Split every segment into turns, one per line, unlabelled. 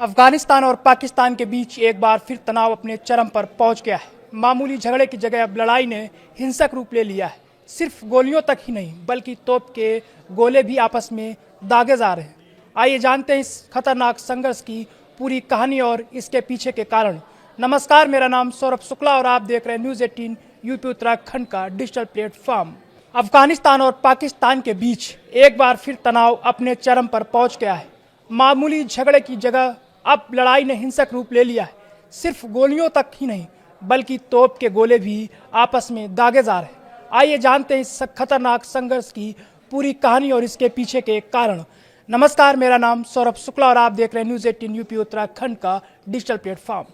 अफगानिस्तान और पाकिस्तान के बीच एक बार फिर तनाव अपने चरम पर पहुंच गया है। मामूली झगड़े की जगह अब लड़ाई ने हिंसक रूप ले लिया है। सिर्फ गोलियों तक ही नहीं बल्कि तोप के गोले भी आपस में दागे जा रहे हैं। आइए जानते हैं इस खतरनाक संघर्ष की पूरी कहानी और इसके पीछे के कारण। नमस्कार, मेरा नाम सौरभ शुक्ला और आप देख रहे हैं न्यूज़ 18 यूपी उत्तराखंड का डिजिटल प्लेटफॉर्म। अफगानिस्तान और पाकिस्तान के बीच एक बार फिर तनाव अपने चरम पर पहुंच गया है। मामूली झगड़े की जगह अब लड़ाई ने हिंसक रूप ले लिया है। सिर्फ गोलियों तक ही नहीं बल्कि तोप के गोले भी आपस में दागे जा रहे हैं। आइए जानते हैं इस खतरनाक संघर्ष की पूरी कहानी और इसके पीछे के कारण। नमस्कार, मेरा नाम सौरभ शुक्ला और आप देख रहे हैं न्यूज़ 18 यूपी उत्तराखंड का डिजिटल प्लेटफॉर्म।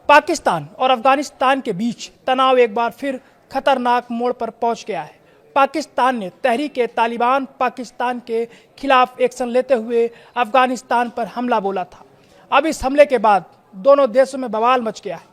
पाकिस्तान और अफगानिस्तान के बीच तनाव एक बार फिर खतरनाक मोड़ पर पहुंच गया है। पाकिस्तान ने तहरीक-ए-तालिबान पाकिस्तान के खिलाफ एक्शन लेते हुए अफगानिस्तान पर हमला बोला था। अब इस हमले के बाद दोनों देशों में बवाल मच गया है।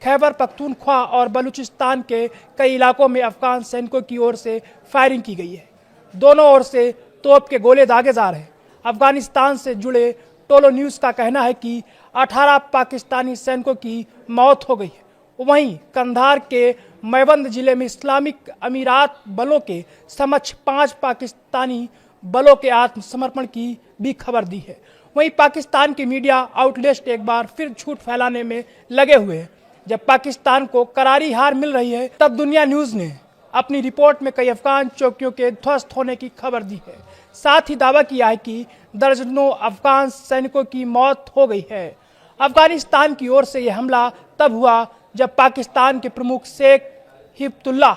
खैबर पख्तूनख्वा और बलूचिस्तान के कई इलाकों में अफगान सैनिकों की ओर से फायरिंग की गई है। दोनों ओर से तोप के गोले दागे जा रहे हैं। अफगानिस्तान से जुड़े टोलो न्यूज़ का कहना है कि 18 पाकिस्तानी सैनिकों की मौत हो गई है। वहीं कंधार के मैबंद जिले में इस्लामिक अमीरात बलों के समक्ष 5 पाकिस्तानी बलों के आत्मसमर्पण की भी खबर दी है। वहीं पाकिस्तान के मीडिया आउटलेट एक बार फिर झूठ फैलाने में लगे हुए हैं। जब पाकिस्तान को करारी हार मिल रही है तब दुनिया न्यूज़ ने अपनी रिपोर्ट में कई अफगान चौकियों के ध्वस्त होने की खबर दी है। साथ ही दावा किया है कि दर्जनों अफगान सैनिकों की मौत हो गई है। अफगानिस्तान की ओर से यह हमला तब हुआ जब पाकिस्तान के प्रमुख शेख हिब्तुल्लाह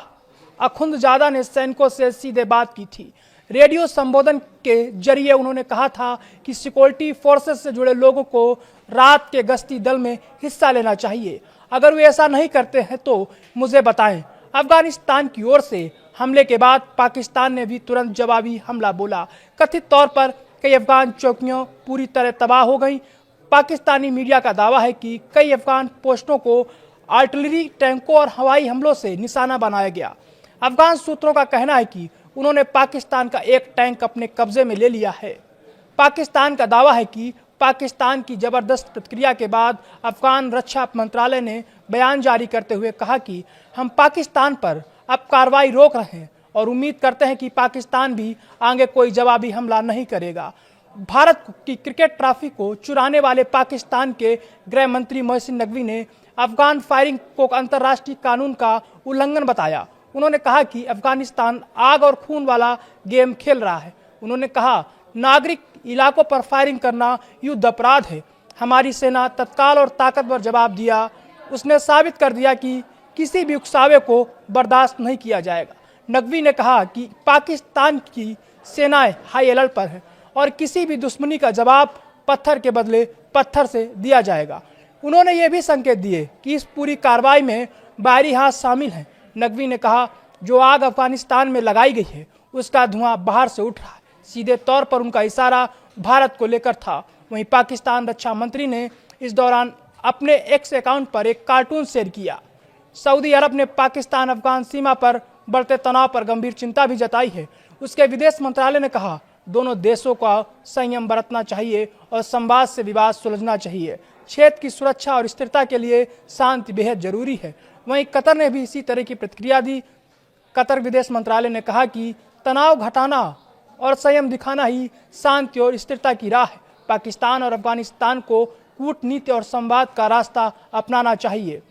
अखुंदजादा ने सैनिकों से सीधे बात की थी। रेडियो संबोधन के जरिए उन्होंने कहा था कि सिक्योरिटी फोर्सेस से जुड़े लोगों को रात के गश्ती दल में हिस्सा लेना चाहिए। अगर वे ऐसा नहीं करते हैं तो मुझे बताएं। अफगानिस्तान की ओर से हमले के बाद पाकिस्तान ने भी तुरंत जवाबी हमला बोला। कथित तौर पर कई अफगान चौकियां पूरी तरह तबाह हो गई। पाकिस्तानी मीडिया का दावा है कि कई अफगान पोस्टों को आर्टिलरी, टैंकों और हवाई हमलों से निशाना बनाया गया। अफगान सूत्रों का कहना है कि उन्होंने पाकिस्तान का एक टैंक अपने कब्जे में ले लिया है। पाकिस्तान का दावा है कि पाकिस्तान की जबरदस्त प्रतिक्रिया के बाद अफगान रक्षा मंत्रालय ने बयान जारी करते हुए कहा कि हम पाकिस्तान पर अब कार्रवाई रोक रहे हैं और उम्मीद करते हैं कि पाकिस्तान भी आगे कोई जवाबी हमला नहीं करेगा। भारत की क्रिकेट ट्रॉफी को चुराने वाले पाकिस्तान के गृह मंत्री मोहसिन नकवी ने अफगान फायरिंग को अंतर्राष्ट्रीय कानून का उल्लंघन बताया। उन्होंने कहा कि अफगानिस्तान आग और खून वाला गेम खेल रहा है। उन्होंने कहा, नागरिक इलाकों पर फायरिंग करना युद्ध अपराध है। हमारी सेना तत्काल और ताकतवर जवाब दिया। उसने साबित कर दिया कि किसी भी उकसावे को बर्दाश्त नहीं किया जाएगा। नकवी ने कहा कि पाकिस्तान की सेनाएं हाई अलर्ट पर है और किसी भी दुश्मनी का जवाब पत्थर के बदले पत्थर से दिया जाएगा। उन्होंने ये भी संकेत दिए कि इस पूरी कार्रवाई में बाहरी हाथ शामिल हैं। नकवी ने कहा, जो आग अफगानिस्तान में लगाई गई है उसका धुआं बाहर से उठ रहा है। सीधे तौर पर उनका इशारा भारत को लेकर था। वहीं पाकिस्तान रक्षा मंत्री ने इस दौरान अपने एक्स अकाउंट पर एक कार्टून शेयर किया। सऊदी अरब ने पाकिस्तान अफगान सीमा पर बढ़ते तनाव पर गंभीर चिंता भी जताई है। उसके विदेश मंत्रालय ने कहा, दोनों देशों का संयम बरतना चाहिए और संवाद से विवाद सुलझना चाहिए। क्षेत्र की सुरक्षा और स्थिरता के लिए शांति बेहद जरूरी है। वहीं कतर ने भी इसी तरह की प्रतिक्रिया दी। कतर विदेश मंत्रालय ने कहा कि तनाव घटाना और संयम दिखाना ही शांति और स्थिरता की राह है। पाकिस्तान और अफगानिस्तान को कूटनीति और संवाद का रास्ता अपनाना चाहिए।